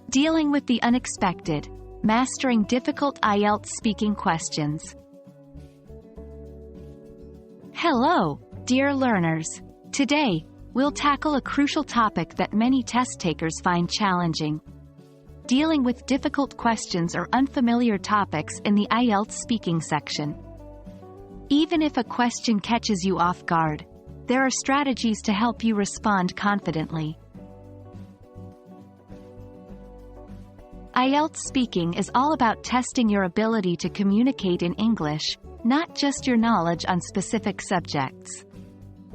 Dealing with the unexpected. Mastering difficult IELTS speaking questions. Hello, dear learners. Today, we'll tackle a crucial topic that many test takers find challenging. Dealing with difficult questions or unfamiliar topics in the IELTS speaking section. Even if a question catches you off guard, there are strategies to help you respond confidently. IELTS speaking is all about testing your ability to communicate in English, not just your knowledge on specific subjects.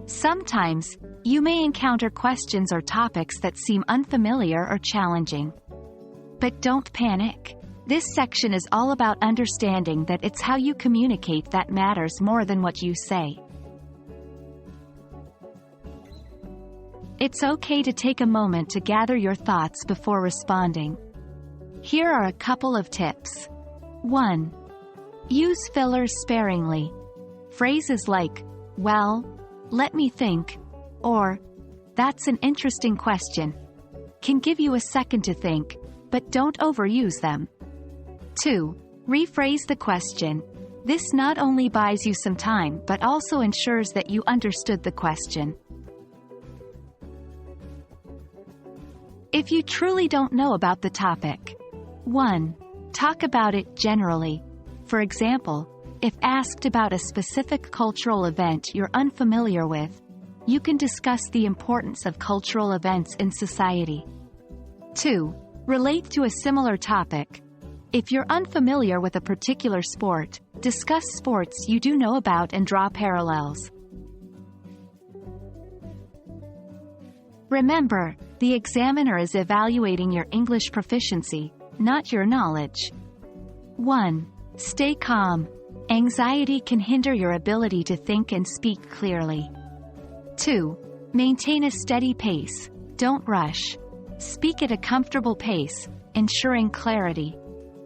Sometimes, you may encounter questions or topics that seem unfamiliar or challenging. But don't panic. This section is all about understanding that it's how you communicate that matters more than what you say. It's okay to take a moment to gather your thoughts before responding. Here are a couple of tips. 1. Use fillers sparingly. Phrases like, well, let me think, or, that's an interesting question, can give you a second to think, but don't overuse them. 2. Rephrase the question. This not only buys you some time but also ensures that you understood the question. If you truly don't know about the topic. 1. Talk about it generally. For example, if asked about a specific cultural event you're unfamiliar with, you can discuss the importance of cultural events in society. 2. Relate to a similar topic. If you're unfamiliar with a particular sport, discuss sports you do know about and draw parallels. Remember, the examiner is evaluating your English proficiency, not your knowledge. 1. Stay calm. Anxiety can hinder your ability to think and speak clearly. 2. Maintain a steady pace. Don't rush. Speak at a comfortable pace, ensuring clarity.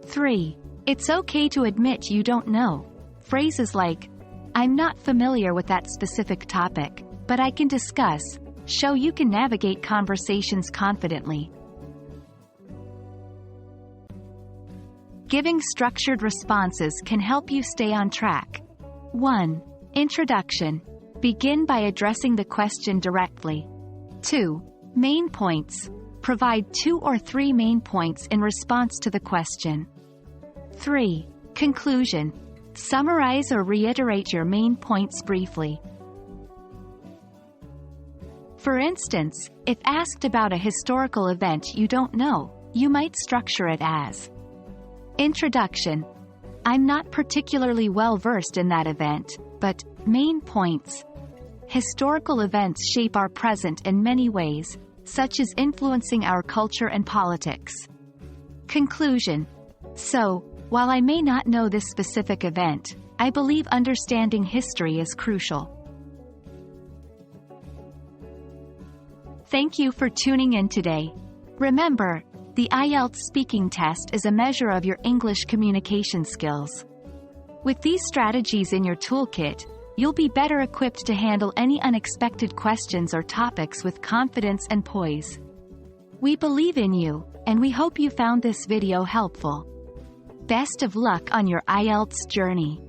3. It's okay to admit you don't know. Phrases like, I'm not familiar with that specific topic, but I can discuss, show you can navigate conversations confidently. Giving structured responses can help you stay on track. 1. Introduction. Begin by addressing the question directly. 2. Main points. Provide 2 or 3 main points in response to the question. 3. Conclusion. Summarize or reiterate your main points briefly. For instance, if asked about a historical event you don't know, you might structure it as, Introduction. I'm not particularly well versed in that event, but, main points. Historical events shape our present in many ways, such as influencing our culture and politics. Conclusion. So, while I may not know this specific event, I believe understanding history is crucial. Thank you for tuning in today. Remember, the IELTS speaking test is a measure of your English communication skills. With these strategies in your toolkit, you'll be better equipped to handle any unexpected questions or topics with confidence and poise. We believe in you, and we hope you found this video helpful. Best of luck on your IELTS journey.